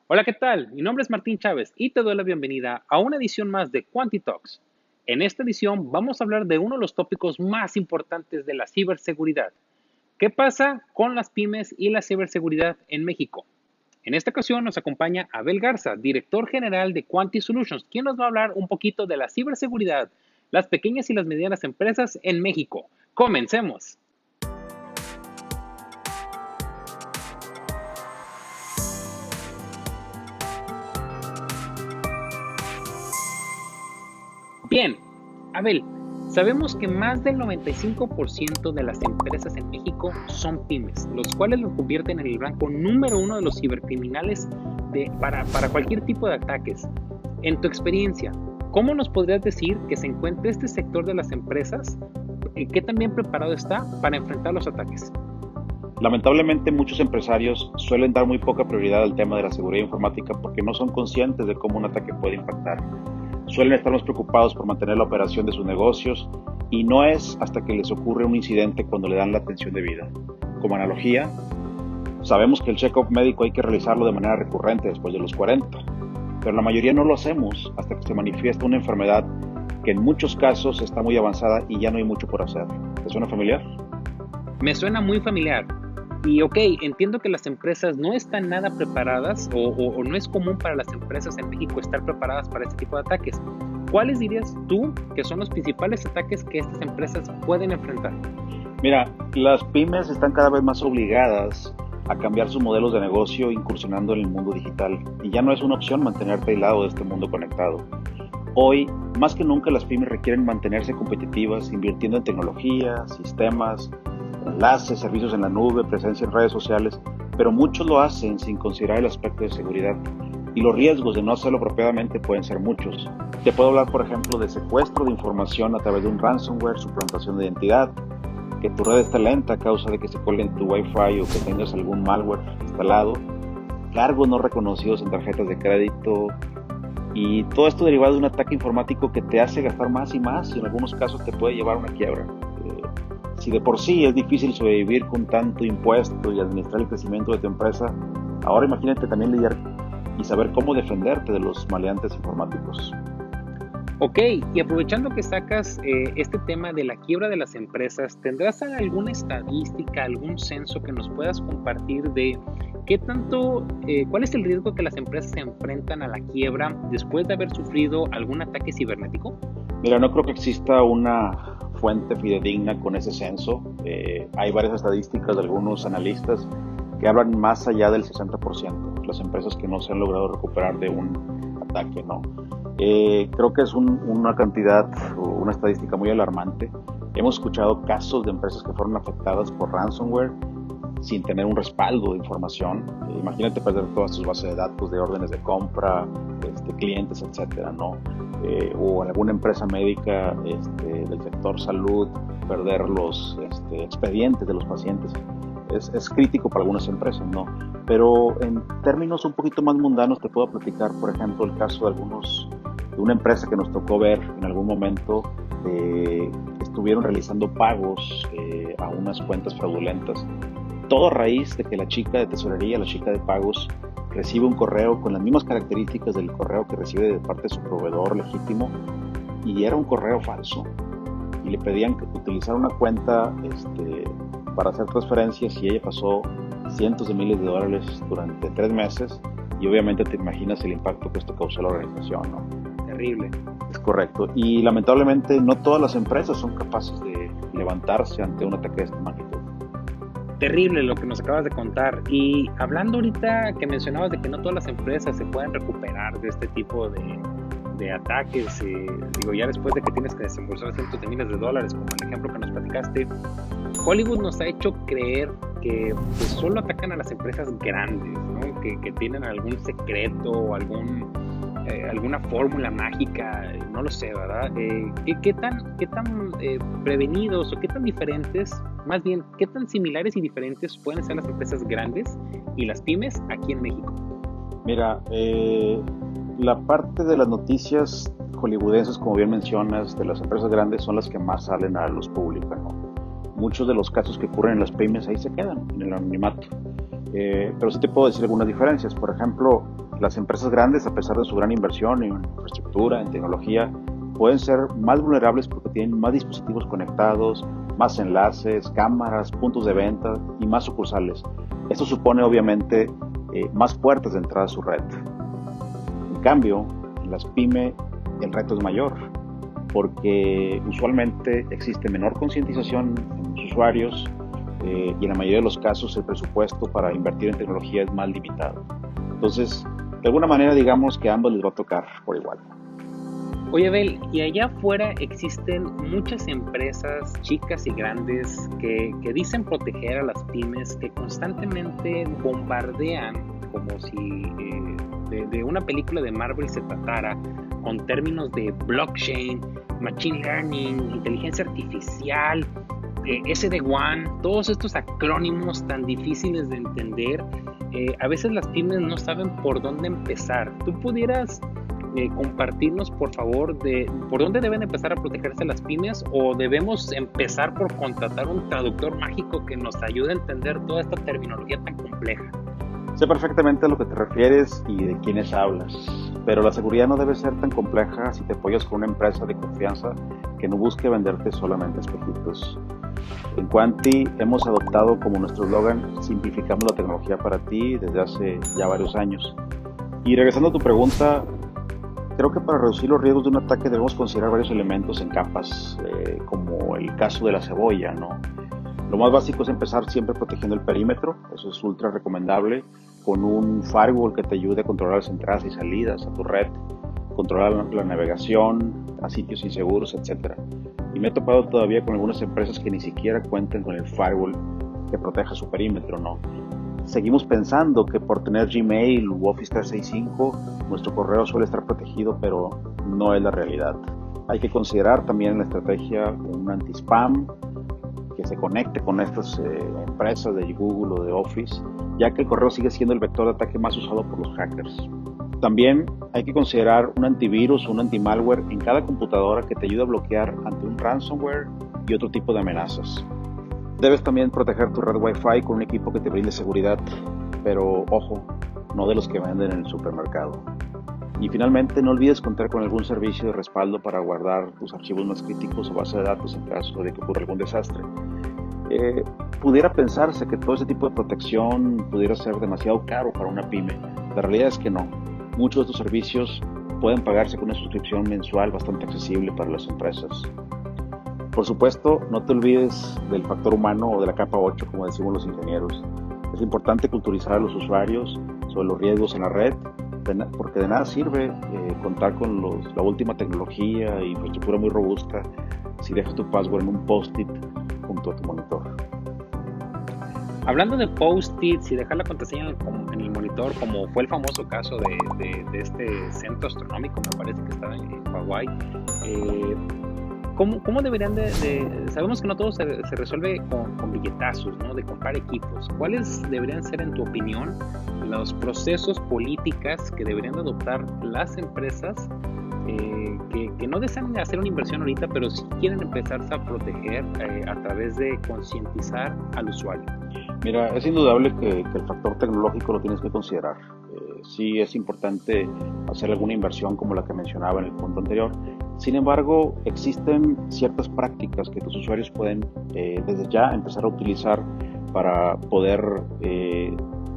Hola, ¿qué tal? Mi nombre es Martín Chávez y te doy la bienvenida a una edición más de QuantiTalks. En esta edición vamos a hablar de uno de los tópicos más importantes de la ciberseguridad. ¿Qué pasa con las pymes y la ciberseguridad en México? En esta ocasión nos acompaña Abel Garza, director general de Quanti Solutions, quien nos va a hablar un poquito de la ciberseguridad, las pequeñas y las medianas empresas en México. Comencemos. Bien, Abel, sabemos que más del 95% de las empresas en México son pymes, los cuales los convierten en el blanco número uno de los cibercriminales para cualquier tipo de ataques. En tu experiencia, ¿cómo nos podrías decir que se encuentra este sector de las empresas y qué tan bien preparado está para enfrentar los ataques? Lamentablemente, muchos empresarios suelen dar muy poca prioridad al tema de la seguridad informática porque no son conscientes de cómo un ataque puede impactar. Suelen estar más preocupados por mantener la operación de sus negocios y no es hasta que les ocurre un incidente cuando le dan la atención debida. Como analogía, sabemos que el check-up médico hay que realizarlo de manera recurrente después de los 40, pero la mayoría no lo hacemos hasta que se manifiesta una enfermedad que en muchos casos está muy avanzada y ya no hay mucho por hacer. ¿Te suena familiar? Me suena muy familiar. Y ok, entiendo que las empresas no están nada preparadas o no es común para las empresas en México estar preparadas para este tipo de ataques. ¿Cuáles dirías tú que son los principales ataques que estas empresas pueden enfrentar? Mira, las pymes están cada vez más obligadas a cambiar sus modelos de negocio incursionando en el mundo digital y ya no es una opción mantenerte aislado de este mundo conectado. Hoy, más que nunca, las pymes requieren mantenerse competitivas, invirtiendo en tecnología, sistemas, enlaces, servicios en la nube, presencia en redes sociales, pero muchos lo hacen sin considerar el aspecto de seguridad. Y los riesgos de no hacerlo apropiadamente pueden ser muchos. Te puedo hablar, por ejemplo, de secuestro de información a través de un ransomware, suplantación de identidad, que tu red está lenta a causa de que se cuelgue en tu Wi-Fi o que tengas algún malware instalado, cargos no reconocidos en tarjetas de crédito, y todo esto derivado de un ataque informático que te hace gastar más y más y en algunos casos te puede llevar a una quiebra. Si de por sí es difícil sobrevivir con tanto impuesto y administrar el crecimiento de tu empresa, ahora imagínate también lidiar y saber cómo defenderte de los maleantes informáticos. Ok, y aprovechando que sacas este tema de la quiebra de las empresas, ¿tendrás alguna estadística, algún censo que nos puedas compartir de qué tanto, cuál es el riesgo que las empresas se enfrentan a la quiebra después de haber sufrido algún ataque cibernético? Mira, no creo que exista una fuente fidedigna con ese censo. Hay varias estadísticas de algunos analistas que hablan más allá del 60%, las empresas que no se han logrado recuperar de un ataque, ¿no? Creo que es una cantidad o una estadística muy alarmante. Hemos escuchado casos de empresas que fueron afectadas por ransomware sin tener un respaldo de información. Imagínate perder todas tus bases de datos de órdenes de compra, clientes, etcétera, ¿no? O en alguna empresa médica del sector salud, perder los expedientes de los pacientes. Es crítico para algunas empresas, ¿no? Pero en términos un poquito más mundanos te puedo platicar, por ejemplo, el caso de una empresa que nos tocó ver en algún momento. Estuvieron realizando pagos a unas cuentas fraudulentas. Todo a raíz de que la chica de tesorería, la chica de pagos, recibe un correo con las mismas características del correo que recibe de parte de su proveedor legítimo y era un correo falso y le pedían que utilizara una cuenta para hacer transferencias y ella pasó cientos de miles de dólares durante 3 meses y obviamente te imaginas el impacto que esto causó a la organización, ¿no? Terrible. Es correcto. Y lamentablemente no todas las empresas son capaces de levantarse ante un ataque de esta magnitud. Terrible lo que nos acabas de contar. Y hablando ahorita que mencionabas de que no todas las empresas se pueden recuperar de este tipo de ataques, digo, ya después de que tienes que desembolsar cientos de miles de dólares, como el ejemplo que nos platicaste, Hollywood nos ha hecho creer que pues, solo atacan a las empresas grandes, ¿no? Que tienen algún secreto o alguna fórmula mágica, no lo sé, ¿verdad? ¿Qué tan prevenidos o qué tan diferentes, más bien, qué tan similares y diferentes pueden ser las empresas grandes y las pymes aquí en México? Mira, la parte de las noticias hollywoodenses, como bien mencionas, de las empresas grandes son las que más salen a la luz pública, ¿no? Muchos de los casos que ocurren en las pymes ahí se quedan, en el anonimato. Pero sí te puedo decir algunas diferencias. Por ejemplo, Las empresas grandes, a pesar de su gran inversión en infraestructura, en tecnología, pueden ser más vulnerables porque tienen más dispositivos conectados, más enlaces, cámaras, puntos de venta y más sucursales. Esto supone obviamente más puertas de entrada a su red. En cambio, en las pymes el reto es mayor porque usualmente existe menor concientización en los usuarios y en la mayoría de los casos el presupuesto para invertir en tecnología es más limitado. Entonces, de alguna manera digamos que a ambos les va a tocar por igual. Oye, Abel, y allá afuera existen muchas empresas chicas y grandes que dicen proteger a las pymes, que constantemente bombardean como si de una película de Marvel se tratara, con términos de blockchain, machine learning, inteligencia artificial, SD-WAN, todos estos acrónimos tan difíciles de entender. A veces las pymes no saben por dónde empezar. ¿Tú pudieras compartirnos, por favor, de por dónde deben empezar a protegerse las pymes, o debemos empezar por contratar un traductor mágico que nos ayude a entender toda esta terminología tan compleja? Sé perfectamente a lo que te refieres y de quiénes hablas, pero la seguridad no debe ser tan compleja si te apoyas con una empresa de confianza que no busque venderte solamente espejitos. En Quanti hemos adoptado como nuestro eslogan "Simplificamos la tecnología para ti" desde hace ya varios años. Y regresando a tu pregunta, creo que para reducir los riesgos de un ataque debemos considerar varios elementos en capas, como el caso de la cebolla, ¿no? Lo más básico es empezar siempre protegiendo el perímetro, eso es ultra recomendable, con un firewall que te ayude a controlar las entradas y salidas a tu red, controlar la navegación a sitios inseguros, etc. Y me he topado todavía con algunas empresas que ni siquiera cuentan con el firewall que proteja su perímetro, ¿no? Seguimos pensando que por tener Gmail u Office 365 nuestro correo suele estar protegido, pero no es la realidad. Hay que considerar también en la estrategia un anti-spam que se conecte con estas empresas de Google o de Office, ya que el correo sigue siendo el vector de ataque más usado por los hackers. También hay que considerar un antivirus o un anti-malware en cada computadora que te ayude a bloquear ante un ransomware y otro tipo de amenazas. Debes también proteger tu red Wi-Fi con un equipo que te brinde seguridad, pero ojo, no de los que venden en el supermercado. Y finalmente, no olvides contar con algún servicio de respaldo para guardar tus archivos más críticos o base de datos en caso de que ocurra algún desastre. Pudiera pensarse que todo ese tipo de protección pudiera ser demasiado caro para una pyme. La realidad es que no. Muchos de estos servicios pueden pagarse con una suscripción mensual bastante accesible para las empresas. Por supuesto, no te olvides del factor humano o de la capa 8, como decimos los ingenieros. Es importante culturizar a los usuarios sobre los riesgos en la red, porque de nada sirve contar con la última tecnología y infraestructura muy robusta si dejas tu password en un post-it junto a tu monitor. Hablando de post-its y dejar la contraseña en el monitor, como fue el famoso caso de este centro astronómico, me parece que estaba en Hawái, ¿cómo deberían sabemos que no todo se resuelve con billetazos, ¿no? De comprar equipos. ¿Cuáles deberían ser, en tu opinión, los procesos, políticas que deberían adoptar las empresas que no desean hacer una inversión ahorita, pero sí quieren empezarse a proteger a través de concientizar al usuario? Mira, es indudable que el factor tecnológico lo tienes que considerar. Sí es importante hacer alguna inversión como la que mencionaba en el punto anterior. Sin embargo, existen ciertas prácticas que tus usuarios pueden desde ya empezar a utilizar para poder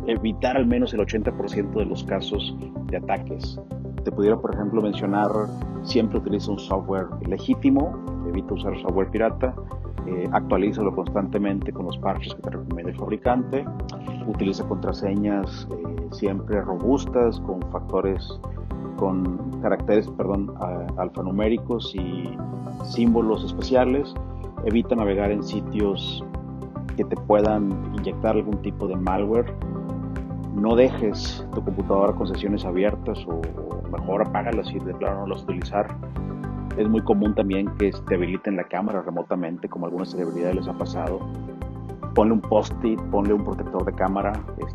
evitar al menos el 80% de los casos de ataques. Te pudiera, por ejemplo, mencionar: siempre utiliza un software legítimo, evita usar software pirata, actualízalo constantemente con los parches que te recomienda el fabricante, utiliza contraseñas siempre robustas, con caracteres alfanuméricos y símbolos especiales, evita navegar en sitios que te puedan inyectar algún tipo de malware, no dejes tu computadora con sesiones abiertas o mejor apágalas si de plano no las vas a utilizar. Es muy común también que te habiliten la cámara remotamente, como a algunas celebridades les ha pasado. Ponle un post-it, ponle un protector de cámara,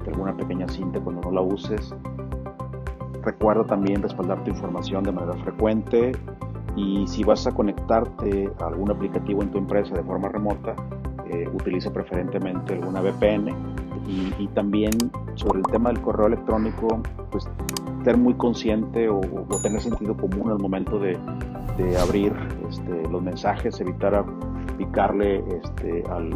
alguna pequeña cinta cuando no la uses. Recuerda también respaldar tu información de manera frecuente, y si vas a conectarte a algún aplicativo en tu empresa de forma remota, utiliza preferentemente alguna VPN que y también sobre el tema del correo electrónico, pues ser muy consciente o tener sentido común al momento de abrir los mensajes, evitar picarle al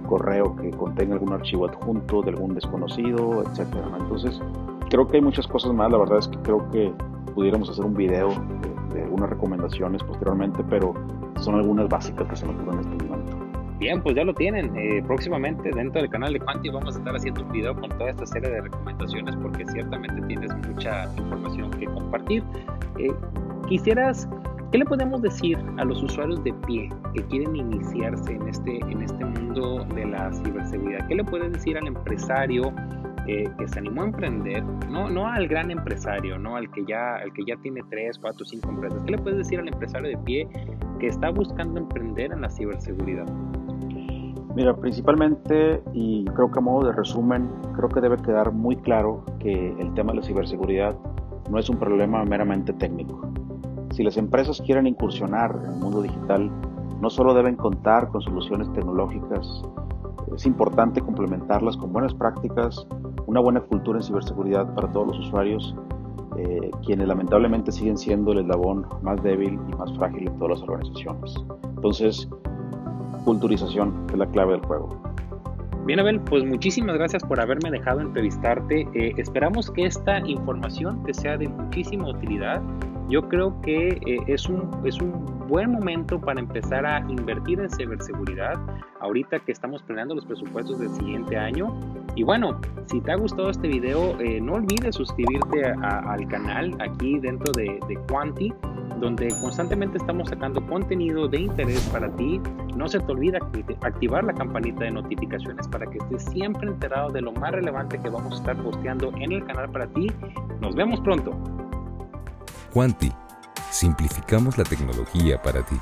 correo que contenga algún archivo adjunto de algún desconocido, etcétera, ¿no? Entonces, creo que hay muchas cosas más. La verdad es que creo que pudiéramos hacer un video de algunas recomendaciones posteriormente, pero son algunas básicas que se me ocurren en este momento. Bien, pues ya lo tienen. Próximamente dentro del canal de Quanti vamos a estar haciendo un video con toda esta serie de recomendaciones porque ciertamente tienes mucha información que compartir. ¿Qué le podemos decir a los usuarios de pie que quieren iniciarse en este mundo de la ciberseguridad? ¿Qué le puedes decir al empresario que se animó a emprender? No al gran empresario, no al que ya tiene 3, 4, 5 empresas. ¿Qué le puedes decir al empresario de pie que está buscando emprender en la ciberseguridad? Mira, principalmente, y creo que a modo de resumen, creo que debe quedar muy claro que el tema de la ciberseguridad no es un problema meramente técnico. Si las empresas quieren incursionar en el mundo digital, no solo deben contar con soluciones tecnológicas, es importante complementarlas con buenas prácticas, una buena cultura en ciberseguridad para todos los usuarios, quienes lamentablemente siguen siendo el eslabón más débil y más frágil de todas las organizaciones. Entonces, culturización es la clave del juego. Bien, Abel, pues muchísimas gracias por haberme dejado entrevistarte. Esperamos que esta información te sea de muchísima utilidad. Yo creo que es un buen momento para empezar a invertir en ciberseguridad ahorita que estamos planeando los presupuestos del siguiente año. Y bueno, si te ha gustado este video, no olvides suscribirte al canal aquí dentro de Quanti, donde constantemente estamos sacando contenido de interés para ti. No se te olvide activar la campanita de notificaciones para que estés siempre enterado de lo más relevante que vamos a estar posteando en el canal para ti. Nos vemos pronto. Quanti, simplificamos la tecnología para ti.